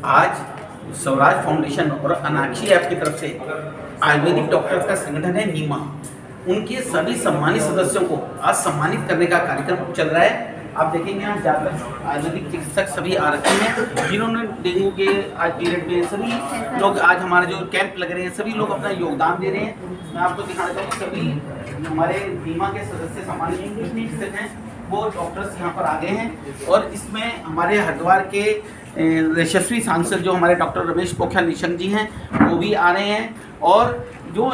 आज स्वराज फाउंडेशन और अनाक्षी ऐप की तरफ से आयुर्वेदिक डॉक्टर्स का संगठन है नीमा, उनके सभी सम्मानित सदस्यों को आज सम्मानित करने का कार्यक्रम चल रहा है। आप देखेंगे यहाँ ज़्यादातर आयुर्वेदिक चिकित्सक सभी आ रखे हैं, जिन्होंने डेंगू के आज पीरियड में सभी लोग आज हमारे जो कैंप लग रहे हैं सभी लोग अपना योगदान दे रहे हैं। मैं आपको दिखाना चाहूँगा सभी हमारे नीमा के सदस्य सम्मानित चिकित्सक हैं वो डॉक्टर्स यहाँ पर आ गए हैं। और इसमें हमारे हरिद्वार के यशस्वी सांसद जो हमारे डॉक्टर रमेश पोखरियाल निशंक जी हैं वो भी आ रहे हैं। और जो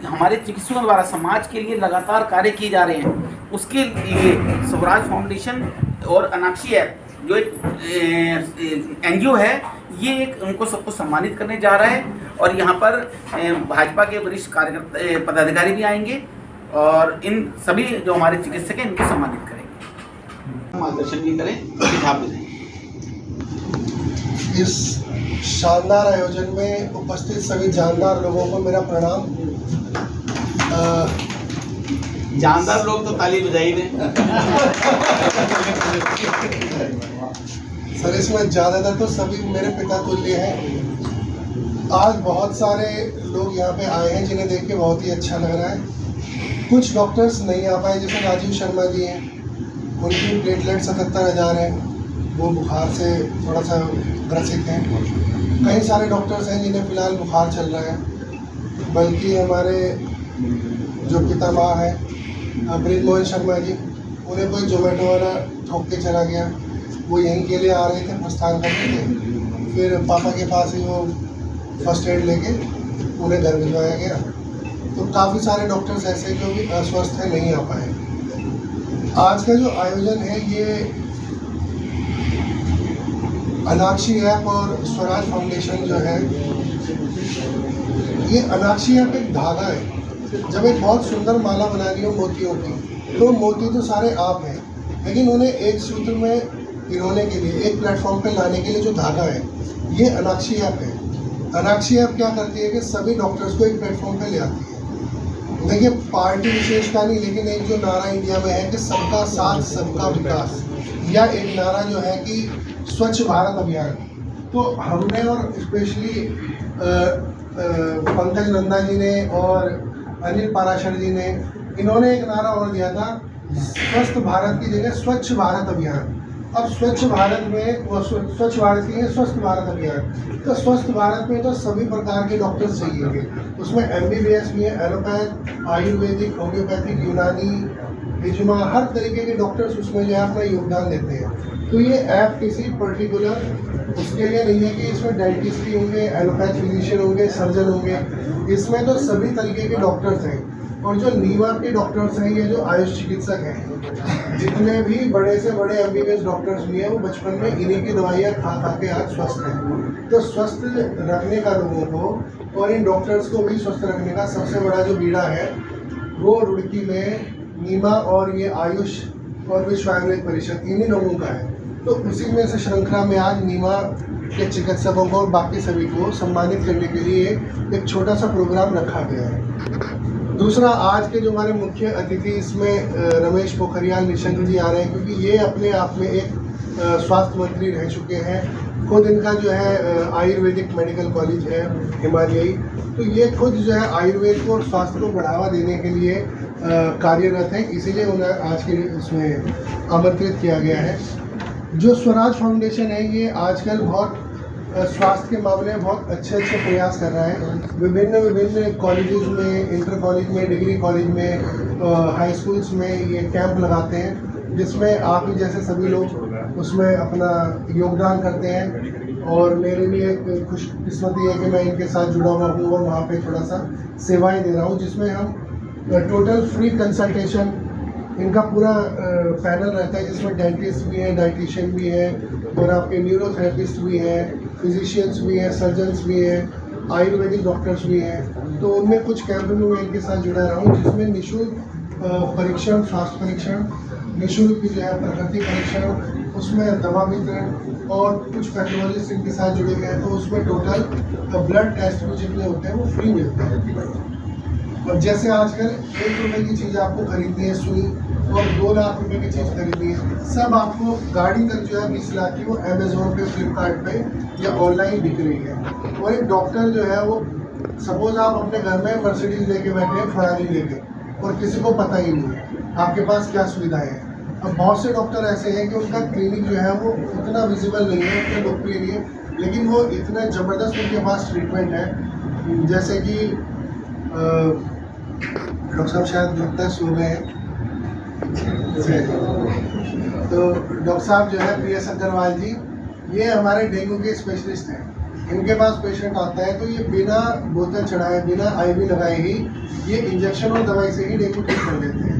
हमारे चिकित्सकों द्वारा समाज के लिए लगातार कार्य किए जा रहे हैं उसके लिए स्वराज फाउंडेशन और अनाक्षी ऐप जो एक एनजीओ है ये एक उनको सबको सम्मानित करने जा रहा है। और यहाँ पर भाजपा के वरिष्ठ कार्यकर्ता पदाधिकारी भी आएंगे और इन सभी जो हमारे चिकित्सक हैं इनको सम्मानित करेंगे, मार्गदर्शन भी करें, सुझाव भी दें। इस शानदार आयोजन में उपस्थित सभी जानदार लोगों को मेरा प्रणाम। जानदार लोग तो ताली बजाई दें। सर इसमें ज़्यादातर तो सभी मेरे पिता तुल्य हैं। आज बहुत सारे लोग यहाँ पे आए हैं जिन्हें देख के बहुत ही अच्छा लग रहा है। कुछ डॉक्टर्स नहीं आ पाए, जैसे राजीव शर्मा जी हैं, उनकी प्लेटलेट 77,000 है, वो बुखार से थोड़ा सा ग्रसित हैं। कई सारे डॉक्टर्स हैं जिन्हें फ़िलहाल बुखार चल रहा है, बल्कि हमारे जो पितामह हैं ब्रिजमोहन शर्मा जी, उन्हें कोई जोमेटो वाला ठोक के चला गया। वो यहीं के लिए आ रहे थे, प्रस्थान कर रहे थे, फिर पापा के पास ही वो फर्स्ट एड लेके उन्हें घर भिजवाया गया। तो काफ़ी सारे डॉक्टर्स ऐसे जो भी अस्वस्थ हैं, नहीं आ पाए। आज का जो आयोजन है ये अनाक्षी ऐप और स्वराज फाउंडेशन जो है, ये अनाक्षी ऐप एक धागा है। जब एक बहुत सुंदर माला बनानी हो मोतियों की, तो मोती तो सारे आप हैं, लेकिन उन्हें एक सूत्र में पिरोने के लिए, एक प्लेटफॉर्म पे लाने के लिए जो धागा है, ये अनाक्षी ऐप है। अनाक्षी ऐप क्या करती है कि सभी डॉक्टर्स को एक प्लेटफॉर्म पे ले आती है। देखिए पार्टी विशेष का नहीं, लेकिन एक जो नारा इंडिया में है कि सबका साथ सबका विकास, या एक नारा जो है कि स्वच्छ भारत अभियान, तो हमने और स्पेशली पंकज नंदा जी ने और अनिल पाराशर जी ने, इन्होंने एक नारा और दिया था, स्वस्थ भारत की जगह स्वच्छ भारत अभियान। अब स्वच्छ भारत में वो स्वच्छ भारत की है स्वस्थ भारत अभियान। तो स्वस्थ भारत में तो सभी प्रकार के डॉक्टर्स चाहिए, उसमें MBBS भी है, एलोपैथ, आयुर्वेदिक, होम्योपैथिक, यूनानी, हिजमा, हर तरीके के डॉक्टर्स उसमें जो है अपना योगदान देते हैं। तो ये ऐप किसी पर्टिकुलर उसके लिए नहीं है कि इसमें डेंटिस्ट भी होंगे, एलोपैथ फिजिशियन होंगे, सर्जन होंगे, इसमें तो सभी तरीके के डॉक्टर्स हैं। और जो नीमा के डॉक्टर्स हैं, ये जो आयुष चिकित्सक हैं, जितने भी बड़े से बड़े MBBS डॉक्टर्स भी हैं, वो बचपन में इन्हीं की दवाइयाँ खा खा के आज स्वस्थ हैं। तो स्वस्थ रखने का लोगों को और इन डॉक्टर्स को भी स्वस्थ रखने का सबसे बड़ा जो बीड़ा है वो रुड़की में नीमा और ये आयुष और विश्व आयुर्वेद परिषद, इन्हीं लोगों का है। तो उसी में से श्रृंखला में आज नीमा के चिकित्सकों को और बाकी सभी को सम्मानित करने के लिए एक छोटा सा प्रोग्राम रखा गया है। दूसरा, आज के जो हमारे मुख्य अतिथि इसमें रमेश पोखरियाल निशंक जी आ रहे हैं, क्योंकि ये अपने आप में एक स्वास्थ्य मंत्री रह चुके हैं। खुद इनका जो है आयुर्वेदिक मेडिकल कॉलेज है हिमालयी, तो ये खुद जो है आयुर्वेद को और स्वास्थ्य को बढ़ावा देने के लिए कार्यरत है, इसीलिए उन्हें आज के इसमें आमंत्रित किया गया है। जो स्वराज फाउंडेशन है, ये आजकल बहुत स्वास्थ्य के मामले में बहुत अच्छे प्रयास कर रहा है। विभिन्न कॉलेजेस में, इंटर कॉलेज में, डिग्री कॉलेज में, हाई स्कूल्स में ये कैंप लगाते हैं, जिसमें आप ही जैसे सभी लोग उसमें अपना योगदान करते हैं। और मेरे लिए खुशकिस्मती है कि मैं इनके साथ जुड़ा हुआ हूँ और वहाँ पे थोड़ा सा सेवाएं दे रहा हूँ, जिसमें हम टोटल फ्री कंसल्टेशन, इनका पूरा पैनल रहता है, जिसमें डेंटिस्ट भी हैं, डाइटिशियन भी हैं, और आपके न्यूरोथेरेपिस्ट भी हैं, फिजिशियंस भी हैं, सर्जन्स भी हैं, आयुर्वेदिक डॉक्टर्स भी हैं। तो उनमें कुछ कैंप में मैं इनके साथ जुड़ा रहा हूँ, जिसमें निःशुल्क परीक्षण, स्वास्थ्य परीक्षण, निःशुल्क जो है प्रकृति परीक्षण, उसमें दवा वितरण, और कुछ पैथोलॉजिस्ट इनके साथ जुड़े गए हैं। तो उसमें टोटल ब्लड टेस्ट भी जितने होते हैं वो फ्री मिलते हैं। और जैसे आजकल 1 रुपये की चीज़ आपको खरीदनी है, सुई, और 2 लाख रुपए की चीज़ खरीदनी है, सब आपको गाड़ी तक जो है 20 लाख की वो अमेजोन पे, फ्लिपकार्ट पे या ऑनलाइन बिक रही है। और एक डॉक्टर जो है वो, सपोज आप अपने घर में मर्सिडीज लेके बैठे हैं, फरारी लेके, और किसी को पता ही नहीं है आपके पास क्या सुविधाएं हैं। अब बहुत से डॉक्टर ऐसे हैं कि उनका क्लिनिक जो है वो उतना विजिबल नहीं है, उतना लोकप्रिय नहीं है, लेकिन वो इतना ज़बरदस्त उनके पास ट्रीटमेंट है। जैसे कि डॉक्टर साहब शायद लगता है सो गए हैं, तो डॉक्टर साहब जो है PS अग्रवाल जी, ये हमारे डेंगू के स्पेशलिस्ट हैं। इनके पास पेशेंट आता है तो ये बिना बोतल चढ़ाए, बिना IV लगाए ही ये इंजेक्शन और दवाई से ही डेंगू ठीक कर देते हैं।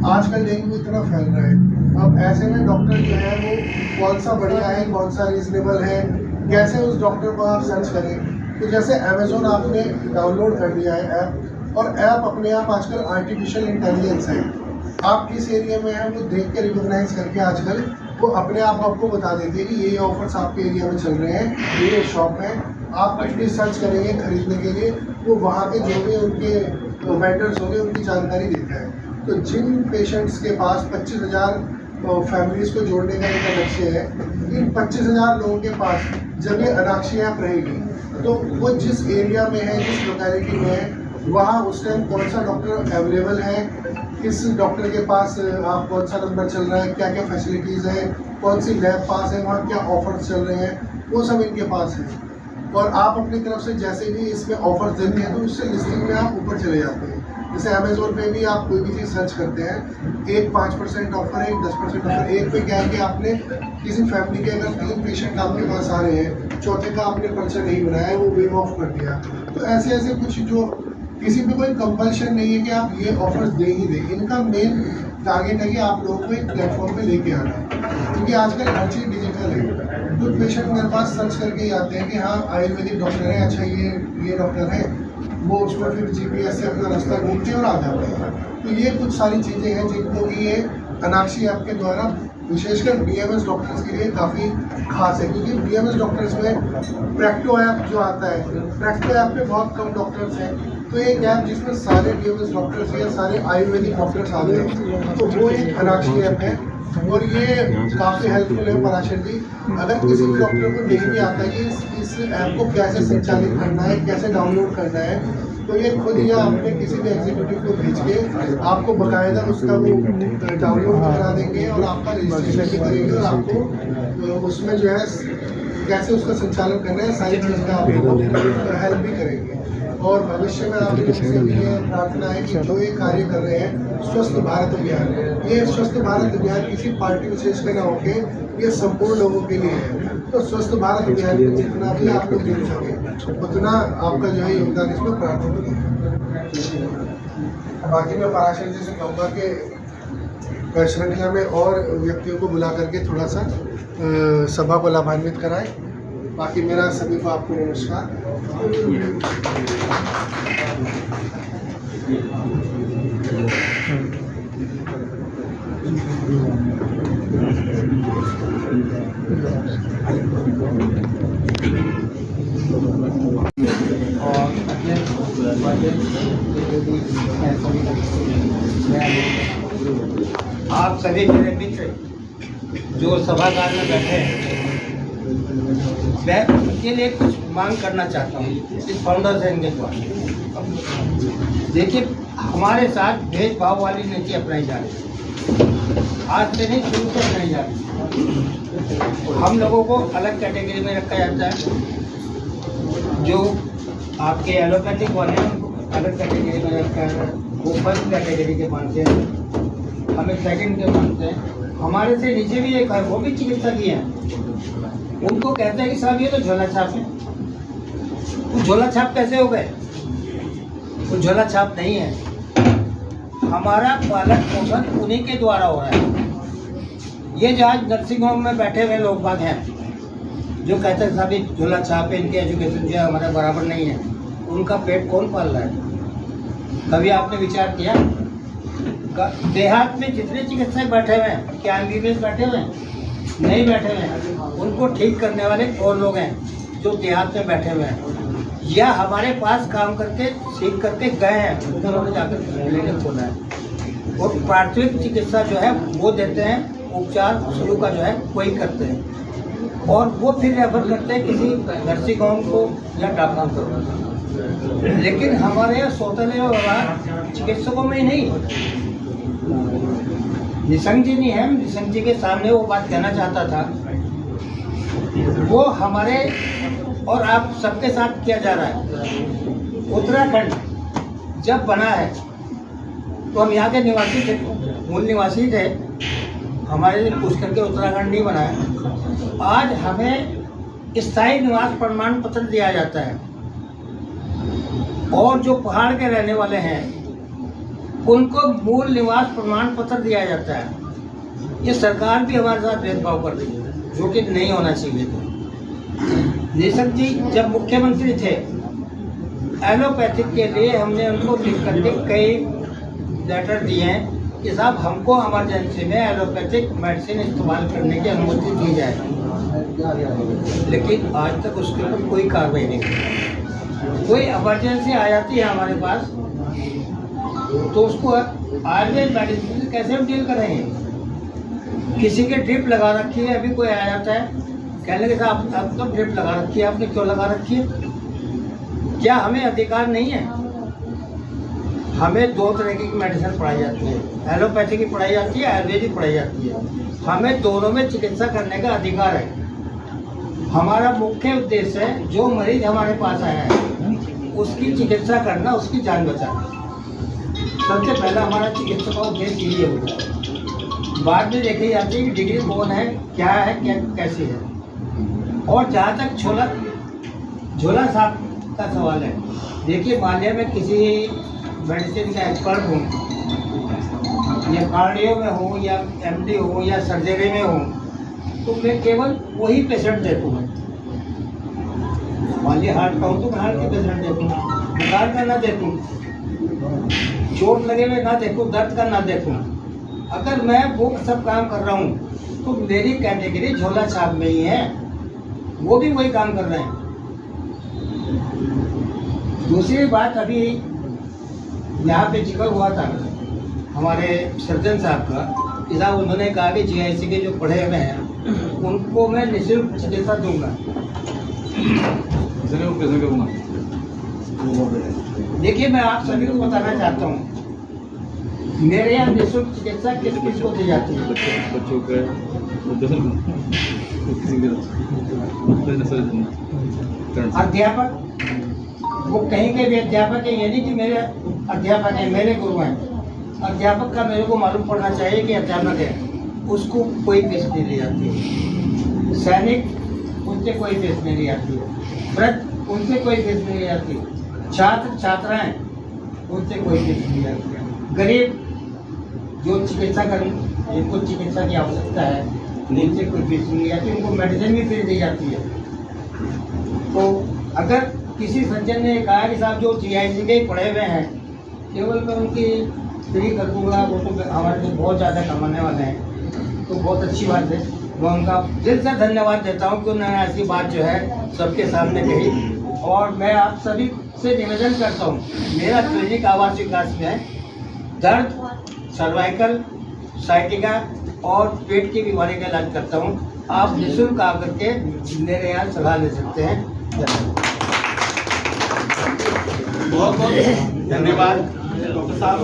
आजकल डेंगू इतना फैल रहा है, अब ऐसे में डॉक्टर जो है वो कौन सा बढ़िया है, कौन सा रीजनेबल है, कैसे उस डॉक्टर को आप सर्च करें। तो जैसे अमेजोन आपने डाउनलोड कर लिया है ऐप, और ऐप अपने आप आजकल आर्टिफिशियल इंटेलिजेंस है, आप किस एरिया में हैं वो देख के रिकॉग्नाइज करके आजकल वो अपने आप आपको बता देते हैं कि ये ऑफर्स आपके एरिया में चल रहे हैं, ये शॉप है। आप कुछ भी सर्च करेंगे खरीदने के लिए, वो वहाँ के जो भी उनके वेंडर्स होंगे उनकी जानकारी देता है। तो जिन पेशेंट्स के पास 25,000 फैमिलीज़ को जोड़ने का इनका लक्ष्य है, इन 25,000 लोगों के पास जब ये अनाक्षी ऐप रहेगी तो वो जिस एरिया में है, जिस लोकेलिटी में है, वहाँ उस टाइम कौन सा डॉक्टर अवेलेबल है, किस डॉक्टर के पास आप कौन सा नंबर चल रहा है, क्या क्या फैसिलिटीज़ है, कौन सी लैब पास है, वहाँ क्या ऑफर्स चल रहे हैं, वो सब इनके पास है। और आप अपनी तरफ से जैसे भी इसमें ऑफर्स देते हैं तो उससे लिस्टिंग में आप ऊपर चले जाते हैं। जैसे अमेजोन पे भी आप कोई भी चीज़ सर्च करते हैं, एक 5% ऑफर है, एक 10% ऑफर। एक पे क्या है कि आपने किसी फैमिली के अगर 3 पेशेंट आपके पास आ रहे हैं, चौथे का आपने पर्चा नहीं बनाया है, वो वेव ऑफ कर दिया। तो ऐसे ऐसे कुछ जो किसी पे कोई कंपल्शन नहीं है कि आप ये ऑफर्स दे ही दें। इनका मेन टारगेट है कि आप लोगों को एक प्लेटफॉर्म पे लेके आना है, क्योंकि आजकल हर चीज़ डिजिटल है। तो पेशेंट मेरे पास सर्च करके ही आते हैं कि हाँ आयुर्वेदिक डॉक्टर है, अच्छा ये डॉक्टर है, वो उसमें फिर GPS से अपना रास्ता ढूंढते हैं और आ जाते हैं। तो ये कुछ सारी चीज़ें हैं जिनको कि ये अनाक्षी ऐप के द्वारा विशेषकर BMS डॉक्टर्स के लिए काफ़ी खास है, क्योंकि BMS डॉक्टर्स में प्रैक्टो ऐप जो आता है, प्रैक्टो ऐप पे बहुत कम डॉक्टर्स हैं। तो एक ऐप जिसमें सारे BMS डॉक्टर्स या सारे आयुर्वेदिक डॉक्टर्स आ गए, तो वो एक अनाक्षी ऐप है। और ये काफ़ी हेल्पफुल है पराशर जी। अगर किसी भी डॉक्टर को नहीं भी आता है कि इस ऐप को कैसे संचालित करना है, कैसे डाउनलोड करना है, तो ये खुद या अपने किसी भी एग्जीक्यूटिव को भेज के आपको बाकायदा उसका वो डाउनलोड करा देंगे और आपका रजिस्ट्रेशन भी करेंगे और आपको उसमें जो है कैसे उसका संचालन करना है सारी चीज़ का आपको हेल्प भी करेंगे। और भविष्य में आप लोगों से ये प्रार्थना है कि जो ये कार्य कर रहे हैं स्वस्थ भारत अभियान, ये स्वस्थ भारत अभियान किसी पार्टी विशेष का ना होके ये संपूर्ण लोगों के लिए है। तो स्वस्थ भारत अभियान में जितना भी आप लोग जुड़ सके उतना आपका जो है योगदान इसमें प्राप्त होगा। बाकी मैं पराशर जी से कहूँगा कि श्रृंखला में और व्यक्तियों को बुला करके थोड़ा सा सभा को लाभान्वित कराएं। बाकी मेरा सभी को आपको नमस्कार। आप सभी मेरे मित्र जो सभागार में बैठे हैं, मैं उनके लिए कुछ मांग करना चाहता हूँ इस फाउंडर्स एंड के द्वारा। देखिए, हमारे साथ भेदभाव वाली नीति अपनाई जा रही है, आज से नहीं शुरू से अपनाई जा रही है। हम लोगों को अलग कैटेगरी में रखा जाता है, जो आपके एलोपैथिक वाले हैं उनको अलग कैटेगरी में रखा है, वो फर्स्ट कैटेगरी के मानते हैं, हमें सेकंड के मानते हैं। हमारे से नीचे भी एक है, वो भी चिकित्सक ही हैं, उनको कहते हैं कि साहब ये तो झोला छाप है। वो झोला छाप कैसे हो गए? वो झोला छाप नहीं है, हमारा पालन पोषण उन्हीं के द्वारा हो रहा है। ये जो आज नर्सिंग होम में बैठे हुए लोग बाग हैं जो कहते हैं साहब ये झोला छाप है, इनके एजुकेशन जो है हमारे बराबर नहीं है, उनका पेट कौन पाल रहा है? कभी आपने विचार किया? देहात में जितने चिकित्सक बैठे हुए हैं, क्या MBBS बैठे हुए हैं? नहीं बैठे हुए हैं। उनको ठीक करने वाले और लोग हैं जो देहात में बैठे हुए हैं या हमारे पास काम करके सीख करके गए हैं, उन्होंने जाकर क्लिनिक खोला है। और प्राथमिक चिकित्सा जो है वो देते हैं, उपचार शुरू का जो है वही करते हैं, और वो फिर रेफर करते हैं किसी नर्सिंग होम को या डॉक्टर को। लेकिन हमारे यहाँ सौतेले व्यवहार चिकित्सकों में ही नहीं। निशंक जी नहीं है, निशंक जी के सामने वो बात कहना चाहता था, वो हमारे और आप सबके साथ किया जा रहा है। उत्तराखंड जब बना है तो हम यहाँ के निवासी थे, मूल निवासी थे, हमारे लिए पूछ करके उत्तराखंड नहीं बना है। आज हमें स्थायी निवास प्रमाण पत्र दिया जाता है, और जो पहाड़ के रहने वाले हैं उनको मूल निवास प्रमाण पत्र दिया जाता है। ये सरकार भी हमारे साथ भेदभाव कर रही है, जो कि नहीं होना चाहिए था। निशंक जी जब मुख्यमंत्री थे, एलोपैथिक के लिए हमने उनको लिख करके कई लेटर दिए हैं कि साहब हमको इमरजेंसी में एलोपैथिक मेडिसिन इस्तेमाल करने की अनुमति दी जाए, लेकिन आज तक उसके ऊपर कोई कार्रवाई नहीं की। कोई इमरजेंसी आ जाती है हमारे पास तो उसको आयुर्वेद मेडिसिन से कैसे हम डील करेंगे? किसी के ड्रिप लगा रखी है, अभी कोई आ जाता है कहने लगे साहब अब तो ड्रिप लगा रखी है, आपने क्यों लगा रखी है? क्या हमें अधिकार नहीं है? हमें दो तरह की मेडिसिन पढ़ाई जाती है, एलोपैथी की पढ़ाई जाती है, आयुर्वेदिक पढ़ाई जाती है। हमें दोनों में चिकित्सा करने का अधिकार है। हमारा मुख्य उद्देश्य है जो मरीज हमारे पास आया है उसकी चिकित्सा करना, उसकी जान बचाना। सबसे पहला हमारा चिकित्सा का उद्देश्य यही होता है। बाद में देखी जाती है कि डिग्री कौन है, क्या है, कैसी है। और जहाँ तक झोला साहब का सवाल है, देखिए मान्य में किसी मेडिसिन का एक्सपर्ट हूँ, या कार्डियो में हूँ, या एमडी हूँ, या सर्जरी में हूँ, तो मैं केवल वही पेशेंट देखूँगा। मान लीजिए हार्ट का हूँ तो मैं हार्ट के पेशेंट देखूँ, बुखार का ना देखूँ, चोट लगे हुए ना देखूँ, दर्द का ना देखूँ। अगर मैं वो सब काम कर रहा हूँ तो मेरी कैटेगरी झोला छाप में ही है, वो भी वही काम कर रहे हैं। दूसरी बात, अभी यहाँ पे जिक्र हुआ था हमारे सर्जन साहब का, कि साहब उन्होंने कहा कि जीआईसी के जो पढ़े हुए हैं उनको मैं निःशुल्क चिकित्सा दूंगा। देखिए मैं आप सभी को बताना चाहता हूँ, मेरे यहाँ निःशुल्क चिकित्सा किस किस को दी जाती है? बच्चों के अध्यापक, वो कहीं के भी अध्यापक है, ये नहीं कि मेरे अध्यापक हैं, मेरे गुरु हैं। अध्यापक का मेरे को मालूम पड़ना चाहिए कि अध्यापक है, उसको कोई फीस नहीं ली जाती है। सैनिक, उनसे कोई फीस नहीं ली जाती है। वृद्ध, उनसे कोई फीस नहीं ली जाती। छात्र छात्राएं, उनसे कोई फीस नहीं ली जाती है। गरीब जो चिकित्सा जिनको चिकित्सा की आवश्यकता है, उनसे कोई फीस नहीं ली जाती, उनको मेडिसिन भी फ्री दी जाती है। तो अगर किसी सज्जन ने कहा कि साहब जो जीआईसी के पढ़े हुए हैं केवल मैं उनकी फ्री कर दूँगा, वो तो हमारे से बहुत ज़्यादा कमाने वाले हैं, तो बहुत अच्छी बात है। मैं उनका दिल से धन्यवाद देता हूँ कि उन्होंने ऐसी बात जो है सबके सामने कही। और मैं आप सभी से निवेदन करता हूँ, मेरा क्लिनिक आवास विकास में है, दर्द, सर्वाइकल, साइटिका और पेट की बीमारी का इलाज करता हूँ। आप निःशुल्क आकर के मेरे यहाँ सलाह ले सकते हैं। बहुत बहुत धन्यवाद डॉक्टर साहब,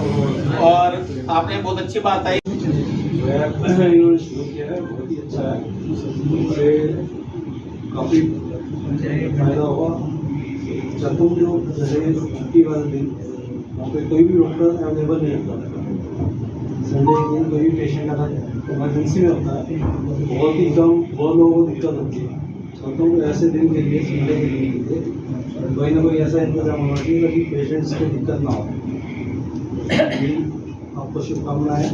और आपने बहुत अच्छी बात आई। इन्होंने शुरू किया है, बहुत ही अच्छा है, उससे काफ़ी फायदा होगा। जब तुम जो जैसे छुट्टी वाले दिन वहाँ पे कोई भी डॉक्टर अवेलेबल नहीं होता, संडे के दिन कोई भी पेशेंट अगर इमरजेंसी में होता है बहुत ही कम, बहुत लोगों को दिक्कत होती है। तो तुम ऐसे दिन के लिए, संडे के दिन के लिए कोई ना कोई ऐसा इंतजाम होना चाहिए ताकि पेशेंट्स को दिक्कत ना हो। आपको शुभकामनाएं।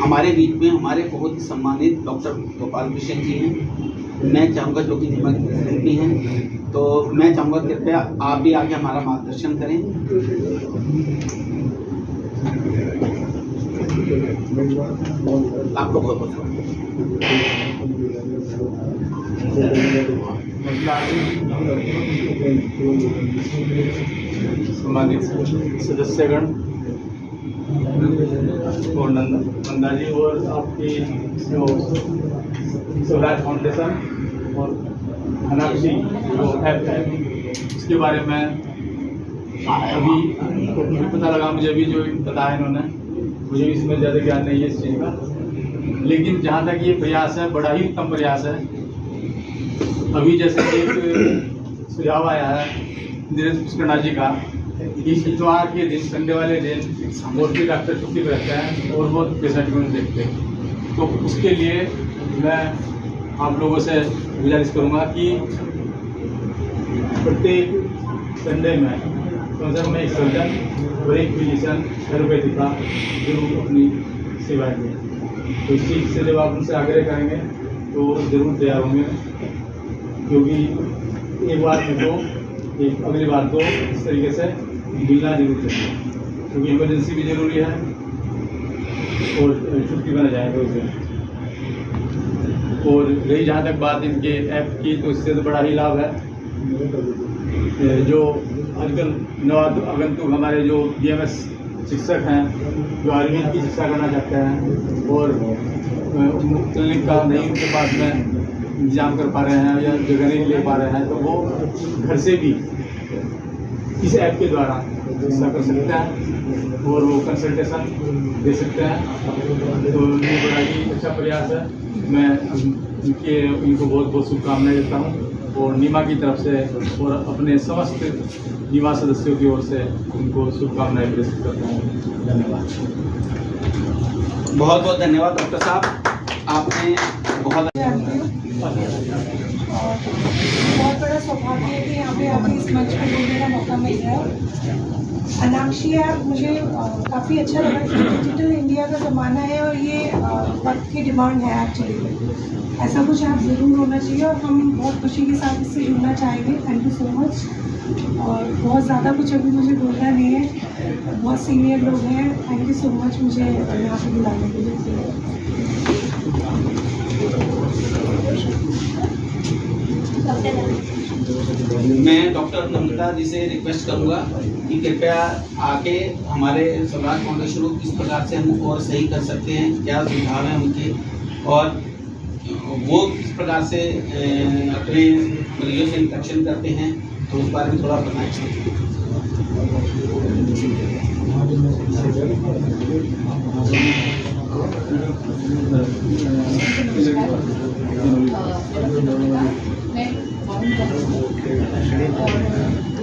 हमारे बीच में हमारे बहुत ही सम्मानित डॉक्टर गोपाल कृष्ण जी हैं। मैं चाहूँगा जो कि निमक भी हैं, तो मैं चाहूँगा कृपया आप भी आके हमारा मार्गदर्शन करें। आपको बहुत बहुत सम्मानित सदस्यगण और नंदा जी और आपकी जो स्वराज फाउंडेशन और अनाक्षी जो ऐप है इसके बारे में अभी मुझे पता लगा, मुझे अभी जो बताया इन्होंने, मुझे इसमें ज़्यादा ज्ञान नहीं है इस चीज़ का, लेकिन जहाँ तक ये प्रयास है बड़ा ही उत्तम प्रयास है। अभी जैसे एक सुझाव आया है नीरज पुष्करना जी का कि इतवार के दिन, संडे वाले दिन मोस्टली डॉक्टर छुट्टी पर रहते हैं और वो पेशेंट को नहीं देखते, तो उसके लिए मैं आप लोगों से गुजारिश करूँगा कि प्रत्येक संडे में कम से कम एक सर्जन और एक फिजिशियन एलोपैथी का जरूर अपनी सेवाएं दें। तो इस चीज़ से जब आप उनसे आग्रह करेंगे तो ज़रूर तैयार होंगे, क्योंकि एक बार में तो एक अगली बार तो इस तरीके से मिलना जरूर चाहिए, क्योंकि इमरजेंसी भी ज़रूरी है और छुट्टी में न जाए तो उसे। और रही जहाँ तक बात इनके ऐप की, तो इससे तो बड़ा ही लाभ है। जो आजकल नवागंतुक हमारे जो BMS शिक्षक हैं, जो आयुर्वेद की शिक्षा करना चाहते हैं और क्लिनिक का नहीं उनके पास में इंतजाम कर पा रहे हैं या जगह नहीं ले पा रहे हैं, तो वो घर से भी इस ऐप के द्वारा शिक्षा कर सकते हैं और वो कंसल्टेशन दे सकते हैं। तो ये बड़ा ही अच्छा प्रयास है। मैं इनको बहुत बहुत शुभकामनाएं देता हूँ और नीमा की तरफ से और अपने समस्त नीमा सदस्यों की ओर से उनको शुभकामनाएं प्रेषित करता हूँ। धन्यवाद। बहुत बहुत धन्यवाद डॉक्टर साहब, आपने बहुत बहुत बड़ा सौभाग्य है कि यहाँ पे आके इस मंच पर बोलने का मौका मिल रहा है। अनाक्षी ऐप मुझे काफ़ी अच्छा लगा कि डिजिटल इंडिया का ज़माना है और ये वक्त की डिमांड है एक्चुअली। ऐसा कुछ ऐप ज़रूर होना चाहिए और हम बहुत खुशी के साथ इससे जुड़ना चाहेंगे। Thank you so much. और बहुत ज़्यादा कुछ अभी मुझे बोलना नहीं है, बहुत सीनियर लोग हैं। थैंक यू सो मच मुझे यहाँ पे बुलाने के लिए। मैं डॉक्टर नमिता जी से रिक्वेस्ट करूंगा कि कृपया आके हमारे स्वराज फाउंडेशन को किस प्रकार से हम और सही कर सकते हैं, क्या सुझाव हैं उनके, और वो किस प्रकार से अपने मरीजों से इंटरेक्शन करते हैं, तो उस बारे में थोड़ा बताएं।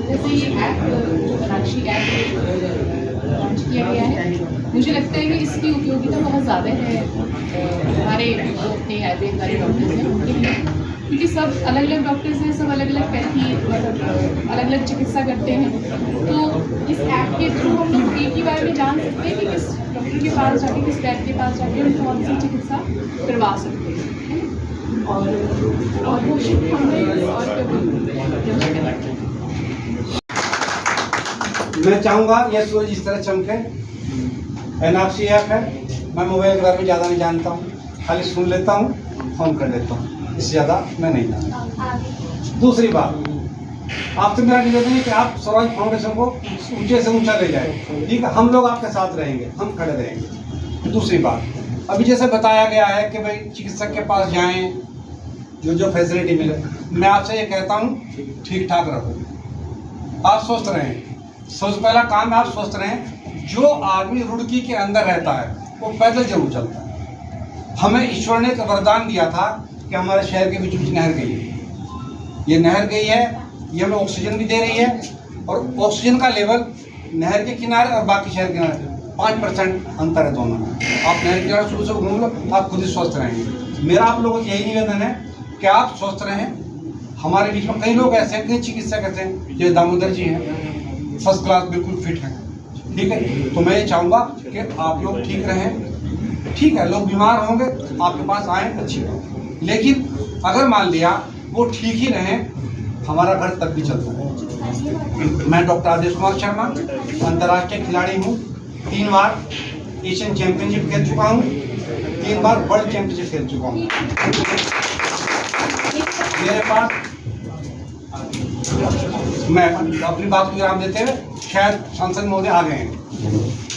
जैसे ये ऐप अनाक्षी ऐप लॉन्च किया गया है, मुझे लगता है कि इसकी उपयोगिता बहुत ज़्यादा है हमारे जो अपने आयुर्वेद वाले डॉक्टर्स हैं उनके लिए, क्योंकि सब अलग अलग डॉक्टर्स हैं, सब अलग अलग पैथी मतलब अलग अलग चिकित्सा करते हैं। तो इस ऐप के थ्रू हम लोग एक ही बार में जान सकते हैं कि किस डॉक्टर के पास जाके, किस वैद्य के पास जाके हम कौन सी चिकित्सा करवा सकते हैं। और वो हमें और मैं चाहूँगा यह सूरज इस तरह चमके। अनाक्षी ऐप है, मैं मोबाइल के बारे में ज़्यादा नहीं जानता हूँ, खाली सुन लेता हूँ, फ़ोन कर लेता हूँ, इससे ज़्यादा मैं नहीं जानता। दूसरी बात, आपसे मेरा निवेदन है कि आप स्वराज फाउंडेशन को ऊंचे से ऊंचा ले जाए, ठीक है? हम लोग आपके साथ रहेंगे, हम खड़े रहेंगे। दूसरी बात, अभी जैसे बताया गया है कि भाई चिकित्सक के पास जाएं, जो फैसिलिटी मिले, मैं आपसे ये कहता हूँ ठीक ठाक रहो, आप स्वस्थ रहें। सबसे पहला काम है आप स्वस्थ रहें। जो आदमी रुड़की के अंदर रहता है वो पैदल जरूर चलता है। हमें ईश्वर ने एक वरदान दिया था कि हमारे शहर के बीच बीच नहर गई है। ये नहर गई है, ये हमें ऑक्सीजन भी दे रही है, और ऑक्सीजन का लेवल नहर के किनारे और बाकी शहर के किनारे 5% अंतर है दोनों में। आप नहर के किनारे शुरू से घूम लो, आप खुद ही स्वस्थ रहेंगे। मेरा आप लोगों से यही निवेदन है कि आप स्वस्थ रहें। हमारे बीच में कई लोग ऐसे हैं, कई चिकित्सक ऐसे हैं, जैसे दामोदर जी हैं, फर्स्ट क्लास बिल्कुल फिट हैं, ठीक है? तो मैं ये चाहूँगा कि आप लोग ठीक रहें। ठीक है, लोग बीमार होंगे, आपके पास आए, अच्छी बात, लेकिन अगर मान लिया वो ठीक ही रहें, हमारा घर तब भी चलता है। मैं डॉक्टर आदेश कुमार शर्मा, अंतर्राष्ट्रीय खिलाड़ी हूँ, 3 बार एशियन चैंपियनशिप खेल चुका हूँ, 3 बार वर्ल्ड चैंपियनशिप खेल चुका हूँ। मेरे पास मैं अपनी बात को विराम देते हुए शायद सांसद महोदय आ गए हैं।